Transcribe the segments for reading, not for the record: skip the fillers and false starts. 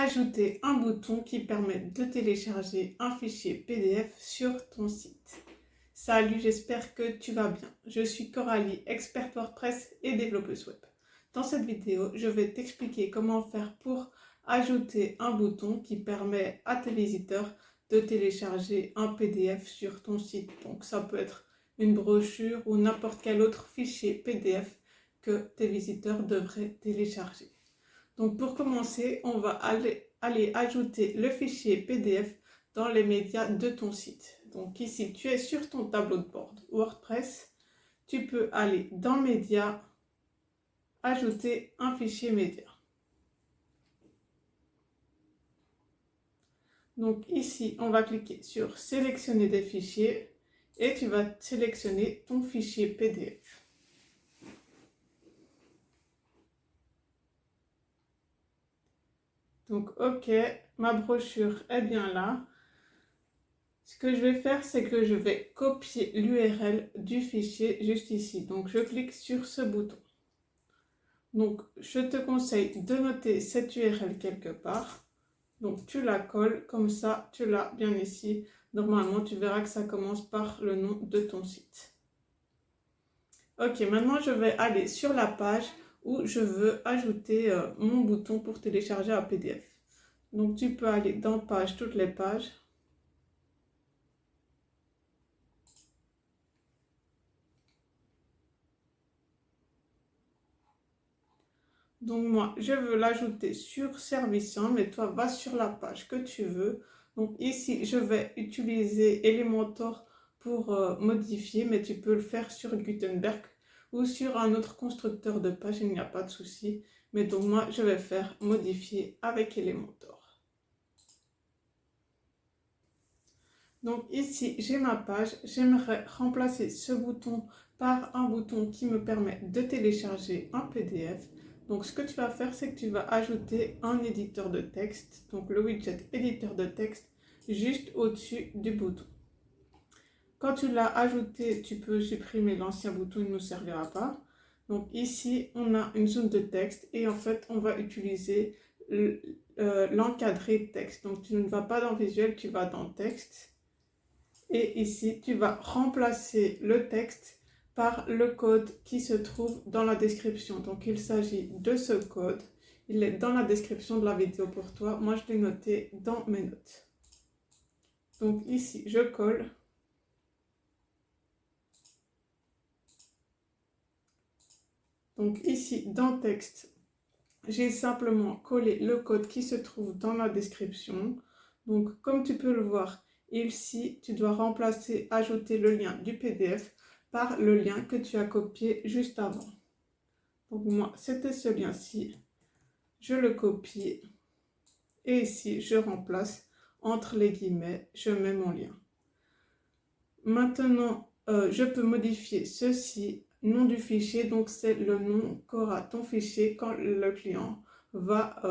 ajouter un bouton qui permet de télécharger un fichier PDF sur ton site. Salut, j'espère que tu vas bien. Je suis Coralie, experte WordPress et développeuse web. Dans cette vidéo, je vais t'expliquer comment faire pour ajouter un bouton qui permet à tes visiteurs de télécharger un PDF sur ton site. Donc ça peut être une brochure ou n'importe quel autre fichier PDF que tes visiteurs devraient télécharger. Donc pour commencer, on va aller ajouter le fichier PDF dans les médias de ton site. Donc ici, tu es sur ton tableau de bord WordPress. Tu peux aller dans Médias, ajouter un fichier média. Donc ici, on va cliquer sur sélectionner des fichiers et tu vas sélectionner ton fichier PDF. Donc ok, ma brochure est bien là. Ce que je vais faire, c'est que je vais copier l'URL du fichier juste ici. Donc je clique sur ce bouton. Donc je te conseille de noter cette URL quelque part. Donc tu la colles, comme ça tu l'as bien ici. Normalement tu verras que ça commence par le nom de ton site. Ok, maintenant je vais aller sur la page où je veux ajouter mon bouton pour télécharger un PDF. Donc tu peux aller dans page, toutes les pages. Donc moi, je veux l'ajouter sur Serviciant, mais toi, va sur la page que tu veux. Donc ici, je vais utiliser Elementor pour modifier, mais tu peux le faire sur Gutenberg ou sur un autre constructeur de page, il n'y a pas de souci. Mais donc moi, je vais faire modifier avec Elementor. Donc ici, j'ai ma page. J'aimerais remplacer ce bouton par un bouton qui me permet de télécharger un PDF. Donc ce que tu vas faire, c'est que tu vas ajouter un éditeur de texte, donc le widget éditeur de texte, juste au-dessus du bouton. Quand tu l'as ajouté, tu peux supprimer l'ancien bouton, il ne nous servira pas. Donc ici, on a une zone de texte et en fait, on va utiliser l'encadré texte. Donc tu ne vas pas dans visuel, tu vas dans texte. Et ici, tu vas remplacer le texte par le code qui se trouve dans la description. Donc, il s'agit de ce code. Il est dans la description de la vidéo pour toi. Moi, je l'ai noté dans mes notes. Donc, ici, je colle. Donc, ici, dans texte, j'ai simplement collé le code qui se trouve dans la description. Donc, comme tu peux le voir, ici, tu dois remplacer, ajouter le lien du PDF par le lien que tu as copié juste avant. Donc moi, c'était ce lien-ci. Je le copie et ici, je remplace entre les guillemets, je mets mon lien. Maintenant, je peux modifier ceci, nom du fichier, donc c'est le nom qu'aura ton fichier quand le client va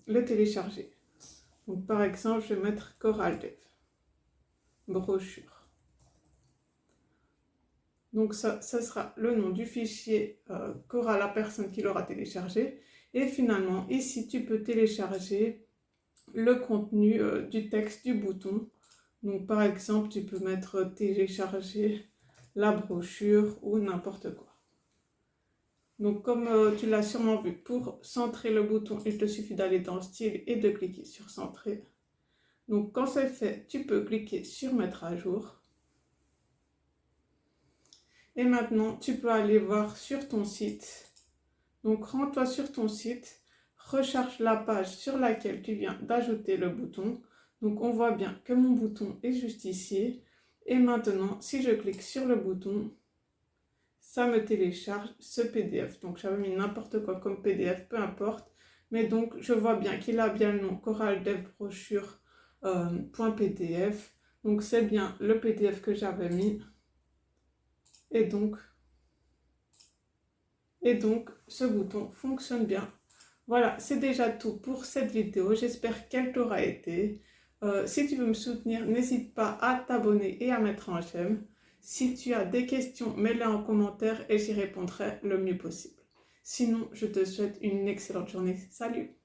le télécharger. Donc par exemple, je vais mettre CoralDev, brochure. Donc ça sera le nom du fichier qu'aura la personne qui l'aura téléchargé. Et finalement, ici, tu peux télécharger le contenu du texte du bouton. Donc par exemple, tu peux mettre télécharger la brochure ou n'importe quoi. Donc comme tu l'as sûrement vu, pour centrer le bouton, il te suffit d'aller dans Style et de cliquer sur Centrer. Donc quand c'est fait, tu peux cliquer sur Mettre à jour. Et maintenant, tu peux aller voir sur ton site. Donc, rends-toi sur ton site, recharge la page sur laquelle tu viens d'ajouter le bouton. Donc, on voit bien que mon bouton est juste ici. Et maintenant, si je clique sur le bouton, ça me télécharge ce PDF. Donc, j'avais mis n'importe quoi comme PDF, peu importe. Mais donc, je vois bien qu'il a bien le nom CoralDev brochure.pdf. Donc, c'est bien le PDF que j'avais mis. Et donc, ce bouton fonctionne bien. Voilà, c'est déjà tout pour cette vidéo. J'espère qu'elle t'aura aidé. Si tu veux me soutenir, n'hésite pas à t'abonner et à mettre un j'aime. Si tu as des questions, mets-les en commentaire et j'y répondrai le mieux possible. Sinon, je te souhaite une excellente journée. Salut!